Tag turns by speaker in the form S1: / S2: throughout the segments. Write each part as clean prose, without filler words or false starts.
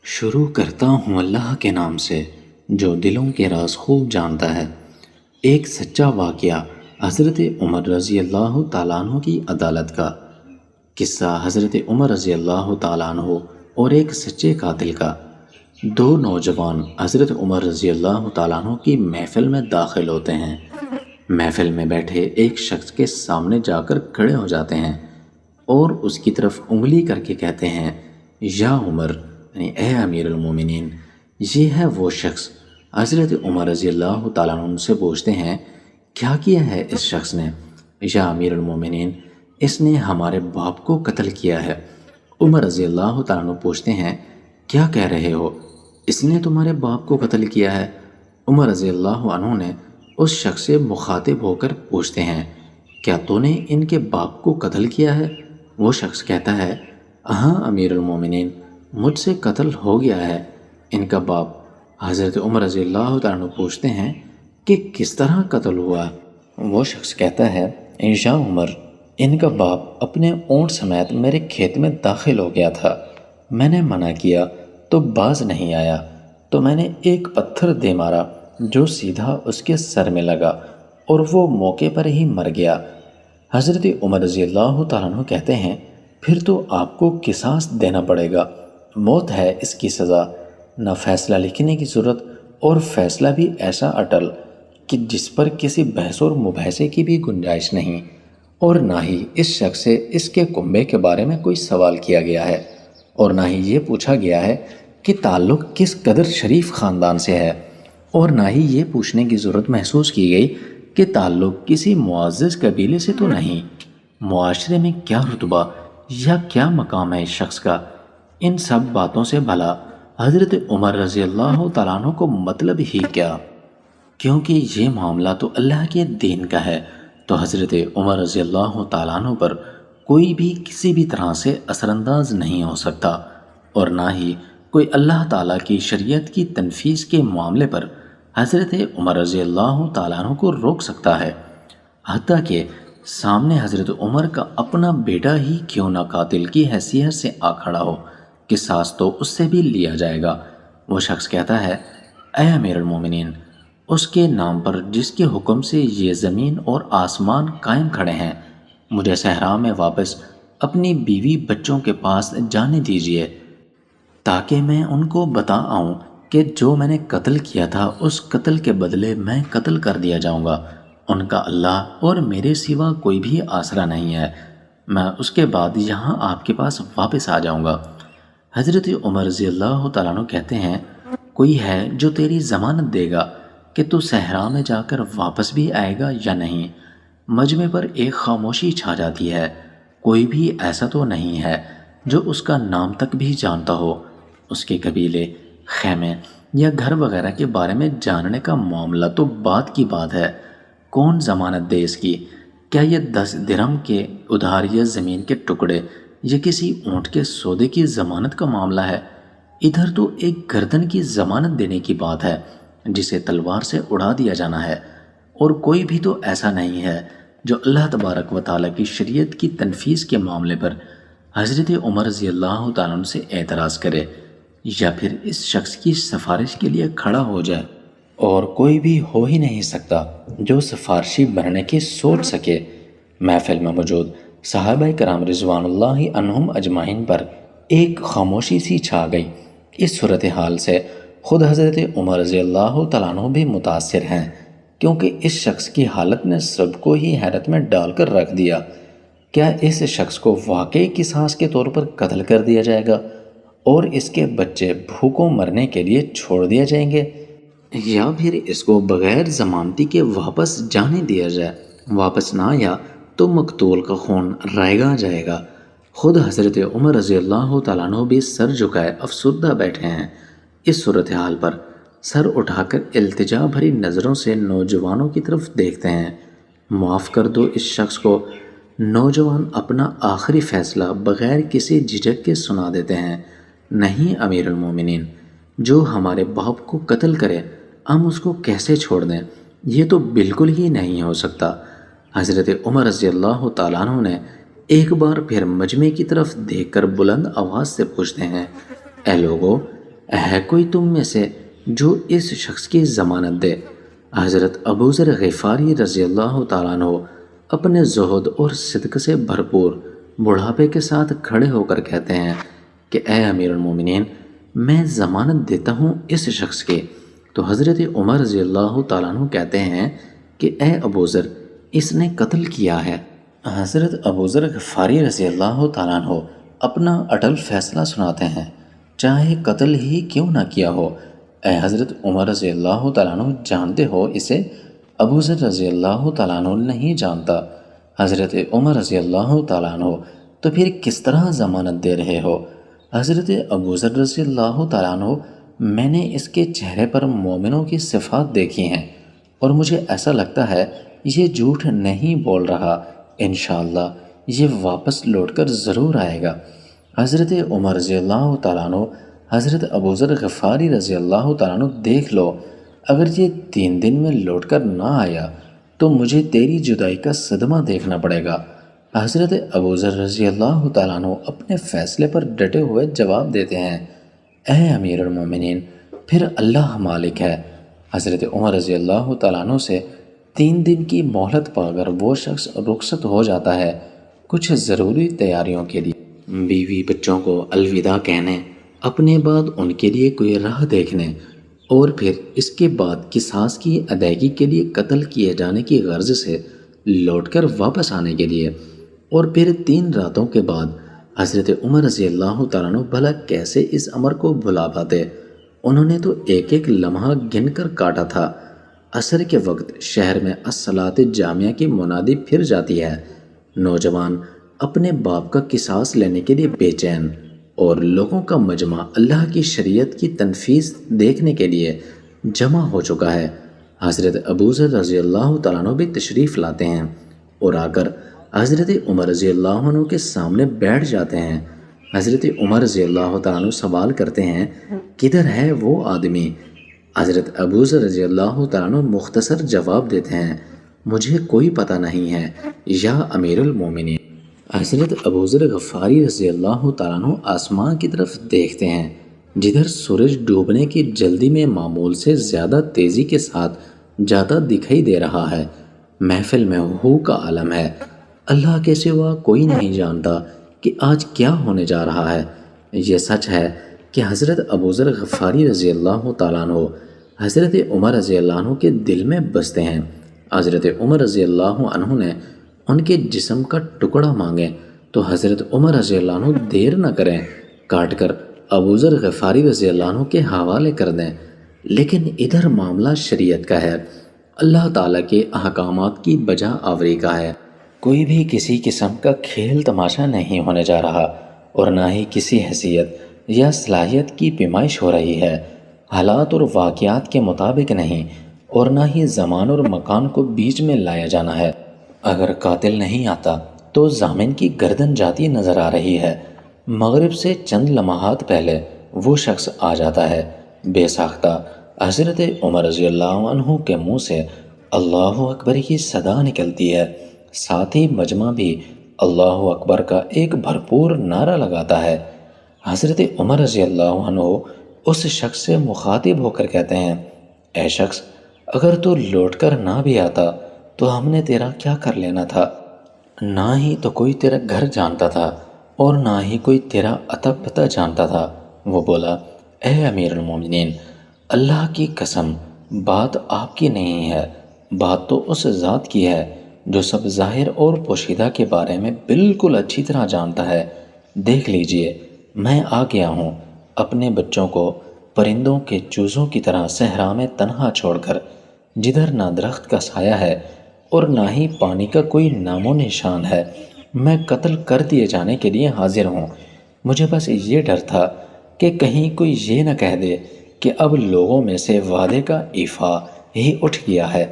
S1: شروع کرتا ہوں اللہ کے نام سے جو دلوں کے راز خوب جانتا ہے۔ ایک سچا واقعہ حضرت عمر رضی اللہ تعالیٰ عنہ کی عدالت کا قصہ۔ حضرت عمر رضی اللہ تعالیٰ عنہ اور ایک سچے قاتل کا۔ دو نوجوان حضرت عمر رضی اللہ تعالیٰ عنہ کی محفل میں داخل ہوتے ہیں۔ محفل میں بیٹھے ایک شخص کے سامنے جا کر کھڑے ہو جاتے ہیں اور اس کی طرف انگلی کر کے کہتے ہیں، یا عمر، یعنی اے امیر المومنین۔ یہ ہے وہ شخص۔ حضرت عمر رضی اللہ تعالیٰ عنہ سے پوچھتے ہیں، کیا کیا ہے اس شخص نے؟ یا امیر المومنین، اس نے ہمارے باپ کو قتل کیا ہے۔ عمر رضی اللہ تعالیٰ عنہ پوچھتے ہیں، کیا کہہ رہے ہو؟ اس نے تمہارے باپ کو قتل کیا ہے؟ عمر رضی اللہ عنہ نے اس شخص سے مخاطب ہو کر پوچھتے ہیں، کیا تو نے ان کے باپ کو قتل کیا ہے؟ وہ شخص کہتا ہے، ہاں امیر المومنین، مجھ سے قتل ہو گیا ہے ان کا باپ۔ حضرت عمر رضی اللہ تعالیٰ عنہ پوچھتے ہیں کہ کس طرح قتل ہوا؟ وہ شخص کہتا ہے، یا عمر، ان کا باپ اپنے اونٹ سمیت میرے کھیت میں داخل ہو گیا تھا۔ میں نے منع کیا تو باز نہیں آیا، تو میں نے ایک پتھر دے مارا جو سیدھا اس کے سر میں لگا اور وہ موقع پر ہی مر گیا۔ حضرت عمر رضی اللہ تعالیٰ عنہ کہتے ہیں، پھر تو آپ کو قصاص دینا پڑے گا، موت ہے اس کی سزا، نہ فیصلہ لکھنے کی ضرورت، اور فیصلہ بھی ایسا اٹل کہ جس پر کسی بحث اور مباحثے کی بھی گنجائش نہیں، اور نہ ہی اس شخص سے اس کے کنبے کے بارے میں کوئی سوال کیا گیا ہے، اور نہ ہی یہ پوچھا گیا ہے کہ تعلق کس قدر شریف خاندان سے ہے، اور نہ ہی یہ پوچھنے کی ضرورت محسوس کی گئی کہ تعلق کسی معزز قبیلے سے تو نہیں، معاشرے میں کیا رتبہ یا کیا مقام ہے اس شخص کا۔ ان سب باتوں سے بھلا حضرت عمر رضی اللہ تعالیٰ عنہ کو مطلب ہی کیا؟ کیونکہ یہ معاملہ تو اللہ کے دین کا ہے، تو حضرت عمر رضی اللہ تعالیٰ عنہ پر کوئی بھی کسی بھی طرح سے اثر انداز نہیں ہو سکتا، اور نہ ہی کوئی اللہ تعالیٰ کی شریعت کی تنفیذ کے معاملے پر حضرت عمر رضی اللہ تعالیٰ عنہ کو روک سکتا ہے، حتیٰ کہ سامنے حضرت عمر کا اپنا بیٹا ہی کیوں نہ قاتل کی حیثیت سے آ کھڑا ہو، قصاص تو اس سے بھی لیا جائے گا۔ وہ شخص کہتا ہے، اے امیر المومنین، اس کے نام پر جس کے حکم سے یہ زمین اور آسمان قائم کھڑے ہیں، مجھے صحرا میں واپس اپنی بیوی بچوں کے پاس جانے دیجیے، تاکہ میں ان کو بتا آؤں کہ جو میں نے قتل کیا تھا اس قتل کے بدلے میں قتل کر دیا جاؤں گا۔ ان کا اللہ اور میرے سوا کوئی بھی آسرا نہیں ہے، میں اس کے بعد یہاں آپ کے پاس واپس آ جاؤں گا۔ حضرت عمر رضی اللہ تعالیٰ عنہ کہتے ہیں، کوئی ہے جو تیری ضمانت دے گا کہ تو صحرا میں جا کر واپس بھی آئے گا یا نہیں؟ مجمع پر ایک خاموشی چھا جاتی ہے، کوئی بھی ایسا تو نہیں ہے جو اس کا نام تک بھی جانتا ہو۔ اس کے قبیلے، خیمے یا گھر وغیرہ کے بارے میں جاننے کا معاملہ تو بات کی بات ہے، کون ضمانت دے اس کی؟ کیا یہ 10 درہم کے ادھار یا زمین کے ٹکڑے یا کسی اونٹ کے سودے کی ضمانت کا معاملہ ہے؟ ادھر تو ایک گردن کی ضمانت دینے کی بات ہے جسے تلوار سے اڑا دیا جانا ہے، اور کوئی بھی تو ایسا نہیں ہے جو اللہ تبارک و تعالیٰ کی شریعت کی تنفیذ کے معاملے پر حضرت عمر رضی اللہ تعالیٰ عنہ سے اعتراض کرے یا پھر اس شخص کی سفارش کے لیے کھڑا ہو جائے، اور کوئی بھی ہو ہی نہیں سکتا جو سفارشی بننے کی سوچ سکے۔ محفل میں موجود صحابہ کرام رضوان اللہ عنہم اجمعین پر ایک خاموشی سی چھا گئی۔ اس صورتحال سے خود حضرت عمر رضی اللہ تعالیٰ عنہ بھی متاثر ہیں، کیونکہ اس شخص کی حالت نے سب کو ہی حیرت میں ڈال کر رکھ دیا۔ کیا اس شخص کو واقعی قصاص کے طور پر قتل کر دیا جائے گا اور اس کے بچے بھوکوں مرنے کے لیے چھوڑ دیا جائیں گے، یا پھر اس کو بغیر ضمانتی کے واپس جانے دیا جائے؟ واپس نہ آیا تو مقتول کا خون رائگاں جائے گا۔ خود حضرت عمر رضی اللہ تعالیٰ عنہ بھی سر جھکائے افسردہ بیٹھے ہیں۔ اس صورتحال پر سر اٹھا کر التجا بھری نظروں سے نوجوانوں کی طرف دیکھتے ہیں۔ معاف کر دو اس شخص کو۔ نوجوان اپنا آخری فیصلہ بغیر کسی جھجک کے سنا دیتے ہیں، نہیں امیر المومنین، جو ہمارے باپ کو قتل کرے ہم اس کو کیسے چھوڑ دیں؟ یہ تو بالکل ہی نہیں ہو سکتا۔ حضرت عمر رضی اللہ تعالیٰ عنہ نے ایک بار پھر مجمع کی طرف دیکھ کر بلند آواز سے پوچھتے ہیں، اے لوگو، ہے کوئی تم میں سے جو اس شخص کی ضمانت دے؟ حضرت ابو ذر غفاری رضی اللہ تعالیٰ عنہ اپنے زہد اور صدق سے بھرپور بڑھاپے کے ساتھ کھڑے ہو کر کہتے ہیں کہ اے امیر المومنین، میں ضمانت دیتا ہوں اس شخص کی۔ تو حضرت عمر رضی اللہ تعالیٰ عنہ کہتے ہیں کہ اے ابو ذر، اس نے قتل کیا ہے۔ حضرت ابو ذر غفاری رضی اللہ تعالیٰ عنہ اپنا اٹل فیصلہ سناتے ہیں، چاہے قتل ہی کیوں نہ کیا ہو۔ اے حضرت عمر رضی اللہ تعالیٰ عنہ جانتے ہو اسے؟ ابو ذر رضی اللہ تعالیٰ عنہ نہیں جانتا۔ حضرت عمر رضی اللہ تعالیٰ عنہ تو پھر کس طرح ضمانت دے رہے ہو؟ حضرت ابو ذر رضی اللہ تعالیٰ عنہ، میں نے اس کے چہرے پر مومنوں کی صفات دیکھی ہیں اور مجھے ایسا لگتا ہے یہ جھوٹ نہیں بول رہا، انشاءاللہ یہ واپس لوٹ کر ضرور آئے گا۔ حضرت عمر رضی اللہ تعالیٰ عنہ حضرت ابو ذر غفاری رضی اللہ تعالیٰ عنہ، دیکھ لو اگر یہ 3 دن میں لوٹ کر نہ آیا تو مجھے تیری جدائی کا صدمہ دیکھنا پڑے گا۔ حضرت ابو ذر رضی اللہ تعالیٰ عنہ اپنے فیصلے پر ڈٹے ہوئے جواب دیتے ہیں، اے امیر المومنین، پھر اللہ مالک ہے۔ حضرت عمر رضی اللہ تعالیٰ عنہ سے 3 دن کی مہلت پا کر وہ شخص رخصت ہو جاتا ہے کچھ ضروری تیاریوں کے لیے، بیوی بچوں کو الوداع کہنے، اپنے بعد ان کے لیے کوئی راہ دیکھنے، اور پھر اس کے بعد قصاص کی ادائیگی کے لیے قتل کیے جانے کی غرض سے لوٹ کر واپس آنے کے لیے۔ اور پھر 3 راتوں کے بعد حضرت عمر رضی اللہ تعالیٰ عنہ بھلا کیسے اس امر کو بھلا پاتے؟ انہوں نے تو ایک ایک لمحہ گن کر کاٹا تھا۔ عصر کے وقت شہر میں الصلاۃ جامعہ کی منادی پھر جاتی ہے، نوجوان اپنے باپ کا قصاص لینے کے لیے بے چین، اور لوگوں کا مجمع اللہ کی شریعت کی تنفیذ دیکھنے کے لیے جمع ہو چکا ہے۔ حضرت ابو ذر رضی اللہ تعالیٰ عنہ بھی تشریف لاتے ہیں اور آ کر حضرت عمر رضی اللہ عنہ کے سامنے بیٹھ جاتے ہیں۔ حضرت عمر رضی اللہ تعالیٰ عنہ سوال کرتے ہیں، کدھر ہے وہ آدمی؟ حضرت ابو ذر رضی اللہ تعالیٰ عنہ مختصر جواب دیتے ہیں، مجھے کوئی پتہ نہیں ہے یا امیر المومنین۔ حضرت ابو ذر غفاری رضی اللہ تعالیٰ عنہ آسمان کی طرف دیکھتے ہیں، جدھر سورج ڈوبنے کی جلدی میں معمول سے زیادہ تیزی کے ساتھ جاتا دکھائی دے رہا ہے۔ محفل میں ہو کا عالم ہے، اللہ کے سوا کوئی نہیں جانتا کہ آج کیا ہونے جا رہا ہے۔ یہ سچ ہے کہ حضرت ابو ذر غفاری رضی اللہ تعالیٰ عنہ حضرت عمر رضی اللہ عنہ کے دل میں بستے ہیں۔ حضرت عمر رضی اللہ عنہ نے ان کے جسم کا ٹکڑا مانگے تو حضرت عمر رضی اللہ عنہ دیر نہ کریں، کاٹ کر ابو ذر غفاری رضی اللہ عنہ کے حوالے کر دیں۔ لیکن ادھر معاملہ شریعت کا ہے، اللہ تعالیٰ کے احکامات کی بجا آوری کا ہے۔ کوئی بھی کسی قسم کا کھیل تماشا نہیں ہونے جا رہا، اور نہ ہی کسی حیثیت یا صلاحیت کی پیمائش ہو رہی ہے، حالات اور واقعات کے مطابق نہیں، اور نہ ہی زمان اور مکان کو بیچ میں لایا جانا ہے۔ اگر قاتل نہیں آتا تو ضامن کی گردن جاتی نظر آ رہی ہے۔ مغرب سے چند لمحات پہلے وہ شخص آ جاتا ہے، بے ساختہ حضرت عمر رضی اللہ عنہ کے منہ سے اللہ اکبر کی صدا نکلتی ہے، ساتھ ہی مجمع بھی اللہ اکبر کا ایک بھرپور نعرہ لگاتا ہے۔ حضرت عمر رضی اللہ عنہ اس شخص سے مخاطب ہو کر کہتے ہیں، اے شخص، اگر تو لوٹ کر نہ بھی آتا تو ہم نے تیرا کیا کر لینا تھا؟ نہ ہی تو کوئی تیرا گھر جانتا تھا اور نہ ہی کوئی تیرا اتا پتہ جانتا تھا۔ وہ بولا، اے امیر المومنین، اللہ کی قسم، بات آپ کی نہیں ہے، بات تو اس ذات کی ہے جو سب ظاہر اور پوشیدہ کے بارے میں بالکل اچھی طرح جانتا ہے۔ دیکھ لیجئے، میں آ گیا ہوں، اپنے بچوں کو پرندوں کے چوزوں کی طرح صحرا میں تنہا چھوڑ کر، جدھر نہ درخت کا سایہ ہے اور نہ ہی پانی کا کوئی نام و نشان ہے۔ میں قتل کر دیے جانے کے لیے حاضر ہوں۔ مجھے بس یہ ڈر تھا کہ کہیں کوئی یہ نہ کہہ دے کہ اب لوگوں میں سے وعدے کا ایفا ہی اٹھ گیا ہے۔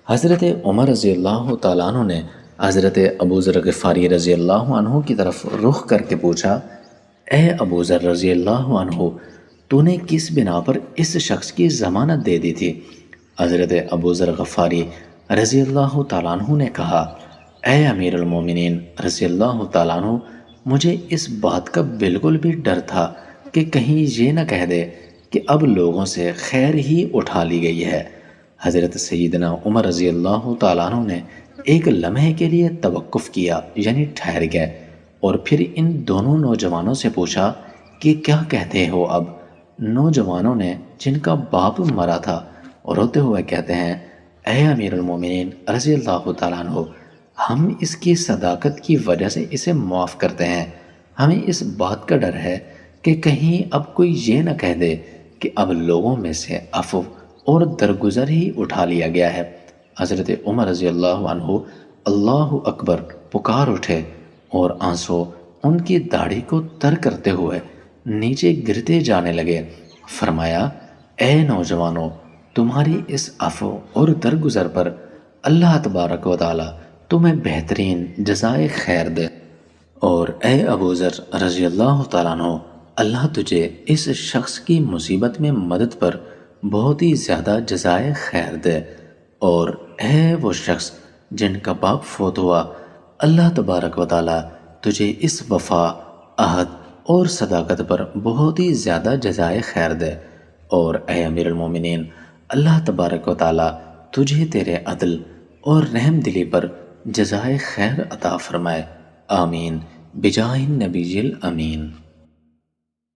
S1: حضرت عمر رضی اللہ تعالیٰ عنہ نے حضرت ابو ذر غفاری رضی اللہ عنہ کی طرف رخ کر کے پوچھا، اے ابو ذر رضی اللہ عنہ، تو نے کس بنا پر اس شخص کی ضمانت دے دی تھی؟ حضرت ابو ذر غفاری رضی اللہ تعالیٰ عنہ نے کہا، اے امیر المومنین رضی اللہ تعالیٰ عنہ، مجھے اس بات کا بالکل بھی ڈر تھا کہ کہیں یہ نہ کہہ دے کہ اب لوگوں سے خیر ہی اٹھا لی گئی ہے۔ حضرت سیدنا عمر رضی اللہ تعالیٰ عنہ نے ایک لمحے کے لیے توقف کیا، یعنی ٹھہر گئے، اور پھر ان دونوں نوجوانوں سے پوچھا کہ کیا کہتے ہو اب؟ نوجوانوں نے، جن کا باپ مرا تھا، روتے ہوئے کہتے ہیں، اے امیر المومنین رضی اللہ تعالیٰ عنہ، ہم اس کی صداقت کی وجہ سے اسے معاف کرتے ہیں۔ ہمیں اس بات کا ڈر ہے کہ کہیں اب کوئی یہ نہ کہہ دے کہ اب لوگوں میں سے عفو اور درگزر ہی اٹھا لیا گیا ہے۔ حضرت عمر رضی اللہ عنہ اللہ اکبر پکار اٹھے اور آنسو ان کی داڑھی کو تر کرتے ہوئے نیچے گرتے جانے لگے۔ فرمایا، اے نوجوانوں، تمہاری اس عفو اور درگزر پر اللہ تبارک و تعالی تمہیں بہترین جزائے خیر دے، اور اے ابو ذر رضی اللہ تعالیٰ عنہ، اللہ تجھے اس شخص کی مصیبت میں مدد پر بہت ہی زیادہ جزائے خیر دے، اور اے وہ شخص جن کا باپ فوت ہوا، اللہ تبارک و تعالیٰ تجھے اس وفا، عہد اور صداقت پر بہت ہی زیادہ جزائے خیر دے، اور اے امیر المومنین، اللہ تبارک و تعالیٰ تجھے تیرے عدل اور رحم دلی پر جزائے خیر عطا فرمائے، آمین بجاہ النبی الامین۔